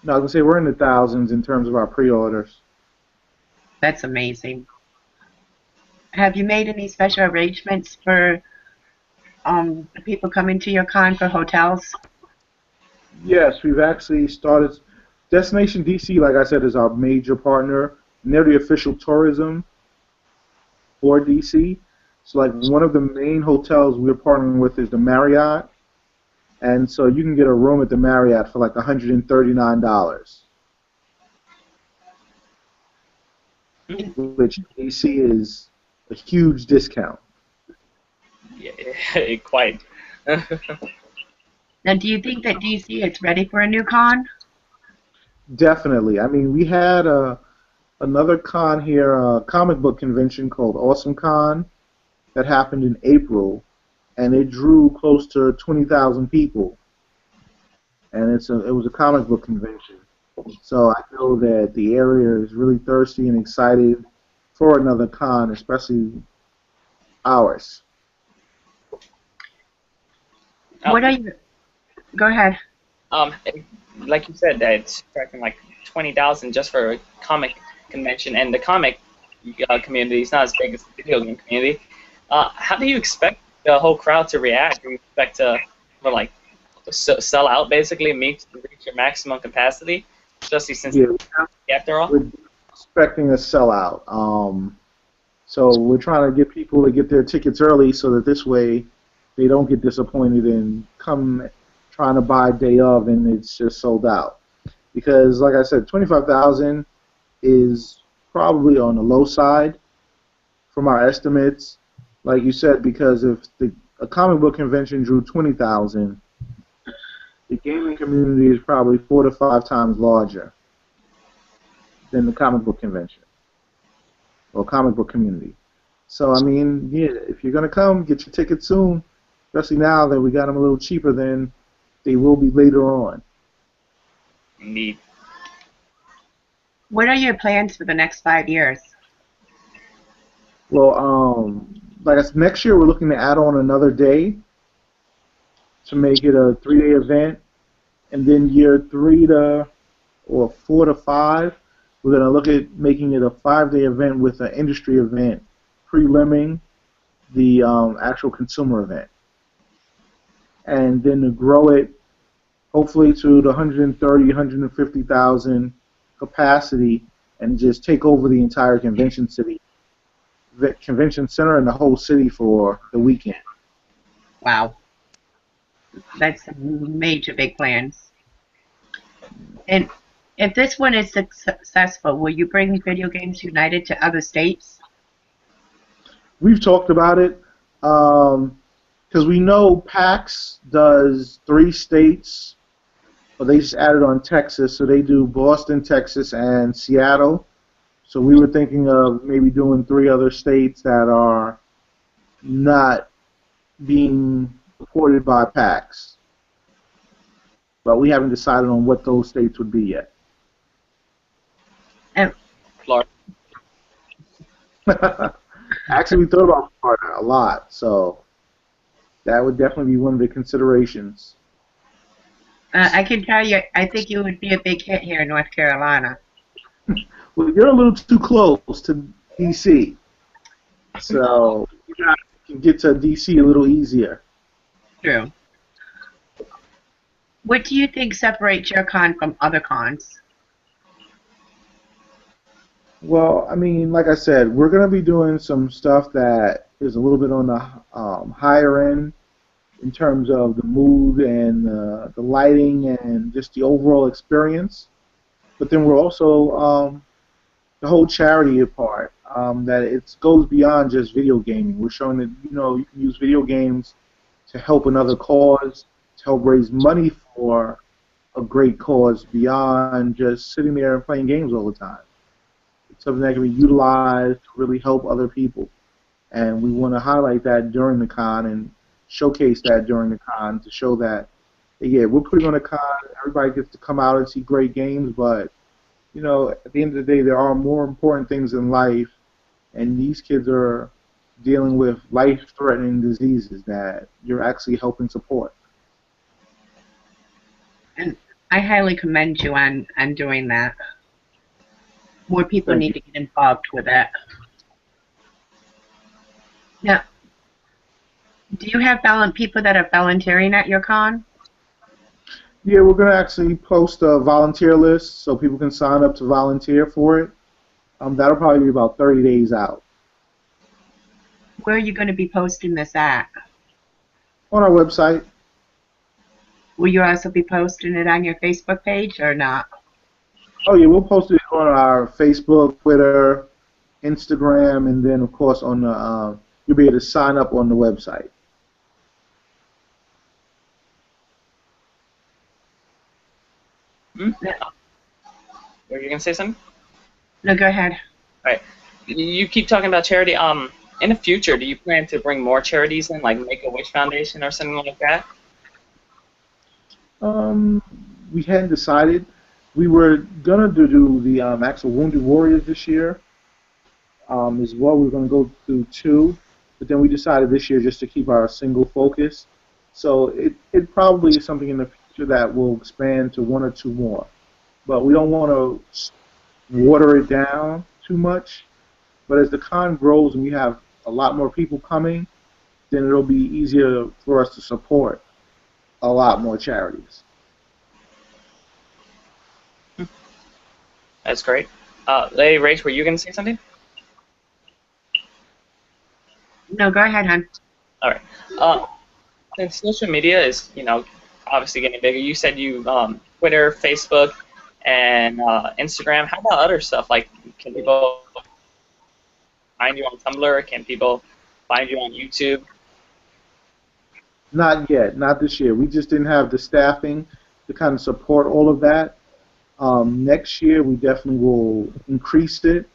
no, I was gonna say we're in the thousands in terms of our pre-orders. That's amazing. Have you made any special arrangements for the people coming to your con for hotels? Yes, we've actually started. Destination DC, like I said, is our major partner, and they're the official tourism for DC. So, like, one of the main hotels we're partnering with is the Marriott, and so you can get a room at the Marriott for like $139, which DC is a huge discount. Yeah, quite. Now, do you think that DC is ready for a new con? Definitely. I mean, we had another con here, a comic book convention called Awesome Con that happened in April, and it drew close to 20,000 people. And it was a comic book convention. So I know that the area is really thirsty and excited for another con, especially ours. What are you? Go ahead. Um, like you said, that it's expecting like 20,000 just for a comic convention, and the comic community is not as big as the video game community. How do you expect the whole crowd to react? Do you expect to, well, like, sell out basically, reach your maximum capacity, especially since after all? We're expecting a sellout. So we're trying to get people to get their tickets early so that this way they don't get disappointed and come trying to buy day of and it's just sold out. Because, like I said, 25,000 is probably on the low side from our estimates. Like you said, because if a comic book convention drew 20,000, the gaming community is probably 4 to 5 times larger than the comic book convention or comic book community. So, I mean, yeah, if you're going to come, get your tickets soon, especially now that we got them a little cheaper than they will be later on. Indeed. What are your plans for the next 5 years? Well, like I said, next year we're looking to add on another day to make it a 3-day event, and then year 3 to or 4 to 5, we're going to look at making it a 5-day event with an industry event, prelimming the actual consumer event, and then to grow it hopefully to the 130, 150,000 capacity, and just take over the entire convention center and the whole city for the weekend. Wow, that's major big plans. And if this one is successful, will you bring Video Games United to other states? We've talked about it because we know PAX does 3 states, but they just added on Texas, so they do Boston, Texas, and Seattle. So we were thinking of maybe doing 3 other states that are not being supported by PAX. But we haven't decided on what those states would be yet. Florida. Actually, we thought about Florida a lot, so that would definitely be one of the considerations. I can tell you, I think you would be a big hit here in North Carolina. Well, you're a little too close to DC, so you can get to DC a little easier. True. What do you think separates your con from other cons? Well, I mean, like I said, we're going to be doing some stuff that is a little bit on the higher end in terms of the mood and the lighting and just the overall experience. But then we're also the whole charity part that it goes beyond just video gaming. We're showing that you can use video games to help another cause, to help raise money for a great cause beyond just sitting there and playing games all the time. It's something that can be utilized to really help other people. And we want to highlight that during the con and showcase that during the con to show that, yeah, we're putting on a con, everybody gets to come out and see great games, but, at the end of the day, there are more important things in life, and these kids are dealing with life-threatening diseases that you're actually helping support. And I highly commend you on doing that. More people Thank need you. to get involved with that. Now, do you have people that are volunteering at your con? Yeah, we're going to actually post a volunteer list so people can sign up to volunteer for it. That'll probably be about 30 days out. Where are you going to be posting this at? On our website. Will you also be posting it on your Facebook page or not? Oh, yeah, we'll post it on our Facebook, Twitter, Instagram, and then, of course, on the you'll be able to sign up on the website. Were you gonna say something? No, go ahead. All right. You keep talking about charity. In the future, do you plan to bring more charities in, like Make-A-Wish Foundation or something like that? We hadn't decided. We were gonna do the actual Wounded Warriors this year. As well, we were gonna go through two, but then we decided this year just to keep our single focus. So it probably is something in the future that will expand to one or two more. But we don't want to water it down too much. But as the con grows and we have a lot more people coming, then it'll be easier for us to support a lot more charities. That's great. Hey, Rach, were you gonna say something? No, go ahead, hon. All right. Since social media is, obviously getting bigger, you said you Twitter, Facebook, and Instagram. How about other stuff? Like, can people find you on Tumblr? Can people find you on YouTube? Not yet, not this year. We just didn't have the staffing to kind of support all of that. Next year, we definitely will increase it,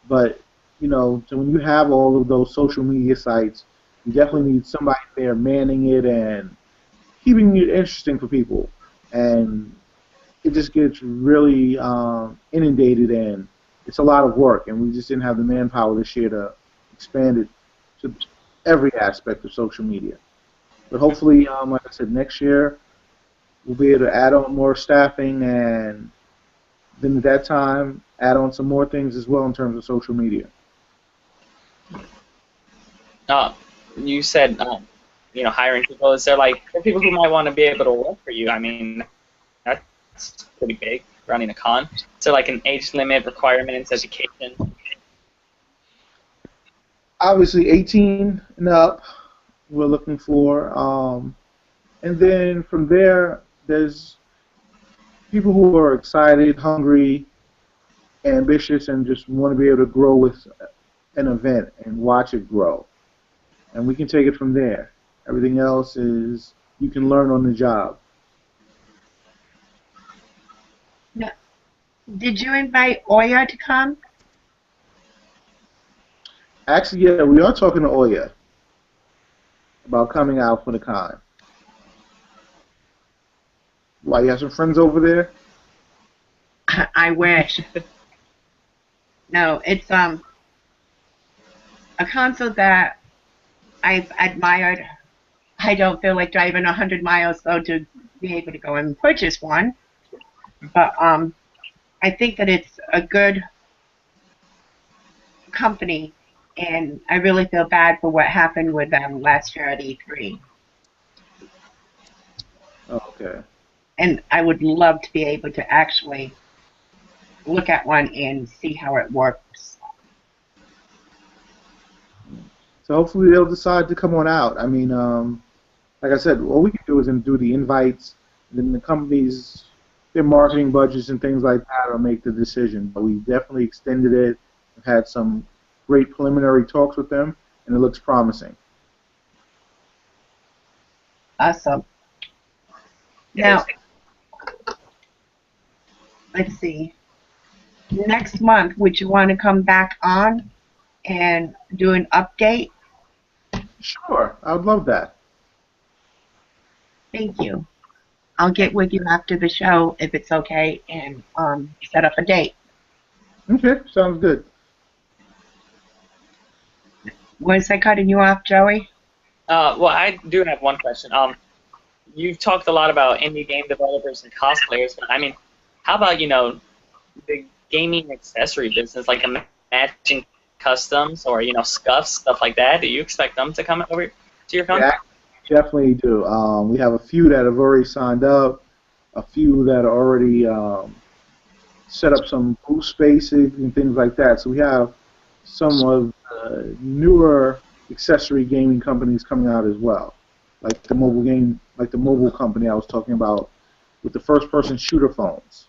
but so when you have all of those social media sites, you definitely need somebody there manning it and keeping it interesting for people. And it just gets really inundated, and it's a lot of work, and we just didn't have the manpower this year to expand it to every aspect of social media. But hopefully, like I said, next year we'll be able to add on more staffing, and then at that time add on some more things as well in terms of social media. You said, hiring people. Is there, like, for people who might want to be able to work for you? I mean, that's pretty big, running a con. Is there, like, an age limit, requirements, education? Obviously, 18 and up, we're looking for. And then from there, there's people who are excited, hungry, ambitious, and just want to be able to grow with an event and watch it grow. And we can take it from there. Everything else is you can learn on the job. No. Did you invite Oya to come? Actually, yeah, we are talking to Oya about coming out for the con. Why, you have some friends over there? I wish. No, it's a console that I've admired. I don't feel like driving 100 miles though to be able to go and purchase one. But I think that it's a good company, and I really feel bad for what happened with them last year at E3. Oh, okay. And I would love to be able to actually look at one and see how it works. So hopefully they'll decide to come on out. I mean, like I said, all we can do is do the invites, and then the companies, their marketing budgets and things like that, will make the decision. But we definitely extended it. We've had some great preliminary talks with them, and it looks promising. Awesome. Now, let's see. Next month, would you want to come back on and do an update? Sure, I would love that. Thank you. I'll get with you after the show if it's okay and set up a date. Okay, sounds good. Was I cutting you off, Joey? Well, I do have one question. You've talked a lot about indie game developers and cosplayers, but I mean, how about, the gaming accessory business, like matching customs or, scuffs, stuff like that? Do you expect them to come over to your con? Yeah, definitely do. We have a few that have already signed up, a few that are already set up some booth spaces and things like that. So we have some of the newer accessory gaming companies coming out as well, like the mobile company I was talking about with the first-person shooter phones.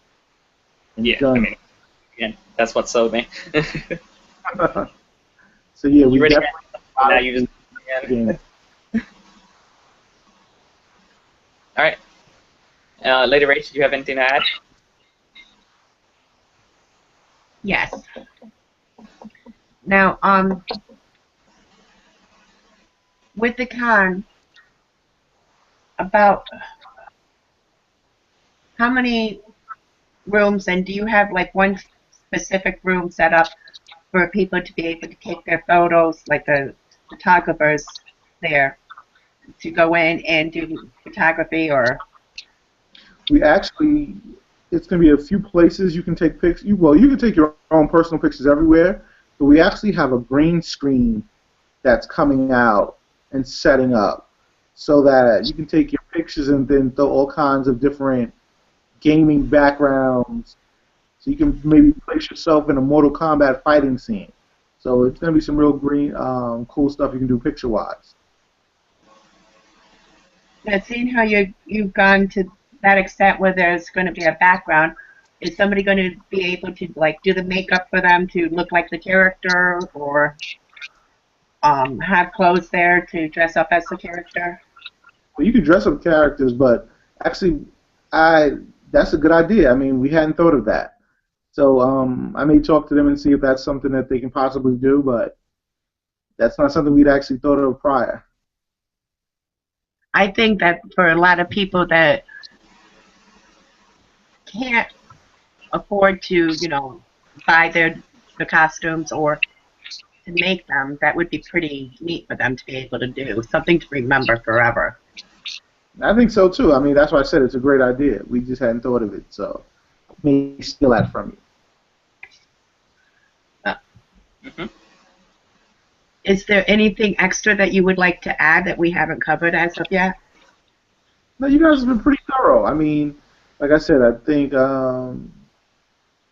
And Yeah, I mean, again, that's what sold me. So yeah, we already definitely. now you just. Yeah. All right. Lady Rach, do you have anything to add? Yes. Now, with the con, about how many rooms, and do you have like one specific room set up for people to be able to take their photos, like the photographers there, to go in and do photography? Or We actually, it's going to be a few places you can take pics. Well, you can take your own personal pictures everywhere, but we actually have a green screen that's coming out and setting up so that you can take your pictures and then throw all kinds of different gaming backgrounds. So you can maybe place yourself in a Mortal Kombat fighting scene. So it's going to be some real green, cool stuff you can do picture-wise. now, seeing how you've gone to that extent where there's going to be a background, is somebody going to be able to like do the makeup for them to look like the character, or have clothes there to dress up as the character? Well, you can dress up characters, but actually, that's a good idea. I mean, we hadn't thought of that. So I may talk to them and see if that's something that they can possibly do, but that's not something we'd actually thought of prior. I think that for a lot of people that can't afford to, buy the costumes or to make them, that would be pretty neat for them to be able to do. Something to remember forever. I think so too. I mean, that's why I said it's a great idea. We just hadn't thought of it, so I may steal that from you. Mm-hmm. Is there anything extra that you would like to add that we haven't covered as of yet? No, you guys have been pretty thorough. I mean, like I said, I think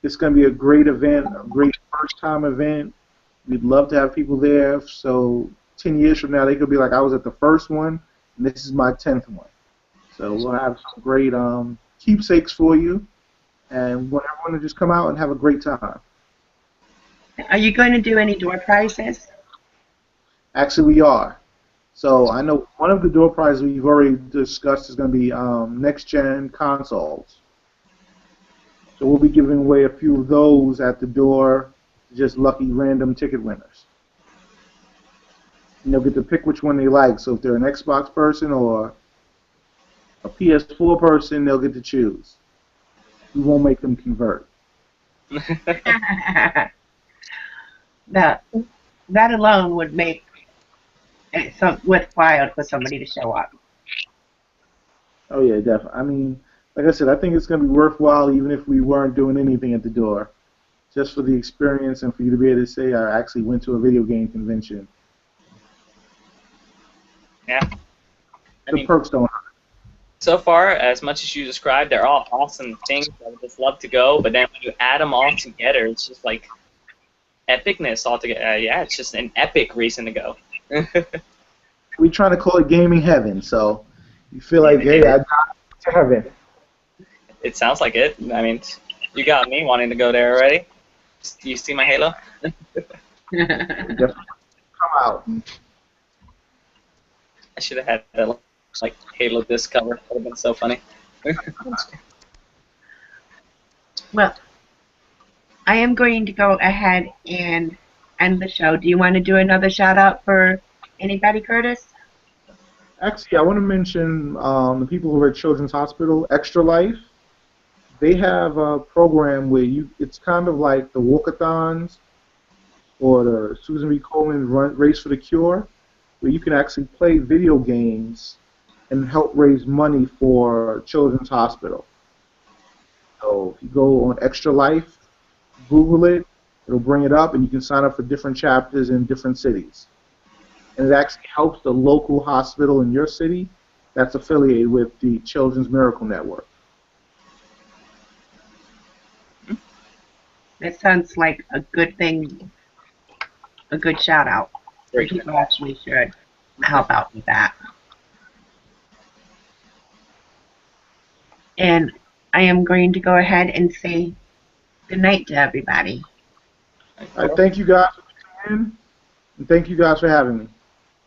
it's going to be a great event, a great first-time event. We'd love to have people there, so 10 years from now, they could be like, I was at the first one, and this is my 10th one. So we'll have some great keepsakes for you, and want everyone to just come out and have a great time. Are you going to do any door prizes? Actually, we are. So I know one of the door prizes we've already discussed is going to be next-gen consoles. So we'll be giving away a few of those at the door to just lucky random ticket winners. And they'll get to pick which one they like. So if they're an Xbox person or a PS4 person, they'll get to choose. We won't make them convert. that alone would make it worthwhile for somebody to show up. Oh yeah, definitely. I mean, like I said, I think it's going to be worthwhile even if we weren't doing anything at the door, just for the experience and for you to be able to say I actually went to a video game convention. Yeah. The perks don't hurt. So far, as much as you described, they're all awesome things. I would just love to go, but then when you add them all together, it's just like epicness altogether. Yeah, it's just an epic reason to go. We trying to call it gaming heaven, so you feel like, hey, I got to heaven. It sounds like it. I mean, you got me wanting to go there already. Do you see my halo? Just come out. I should have had that like Halo disc cover. That would have been so funny. Well, I am going to go ahead and end the show. Do you want to do another shout out for anybody, Curtis? Actually, I want to mention the people who are at Children's Hospital, Extra Life. They have a program where it's kind of like the walkathons or the Susan B. Komen Race for the Cure, where you can actually play video games and help raise money for Children's Hospital. So if you go on Extra Life, Google it, it'll bring it up, and you can sign up for different chapters in different cities. And it actually helps the local hospital in your city that's affiliated with the Children's Miracle Network. That sounds like a good thing, a good shout out. Great. People actually should help out with that. And I am going to go ahead and say good night to everybody. All right, thank you guys for tuning in, and thank you guys for having me.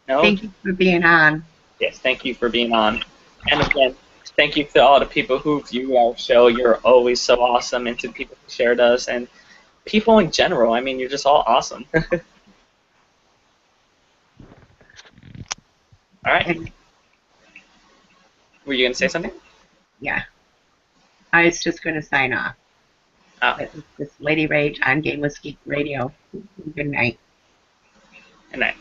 No? Thank you for being on. Yes, thank you for being on. And again, thank you to all the people who view our show. You're always so awesome, and to the people who shared us, and people in general. I mean, you're just all awesome. All right. And, Were you going to say something? yeah, I was just going to sign off. Oh, This is Lady Rage on Game Whiskey Radio. Good night. good night.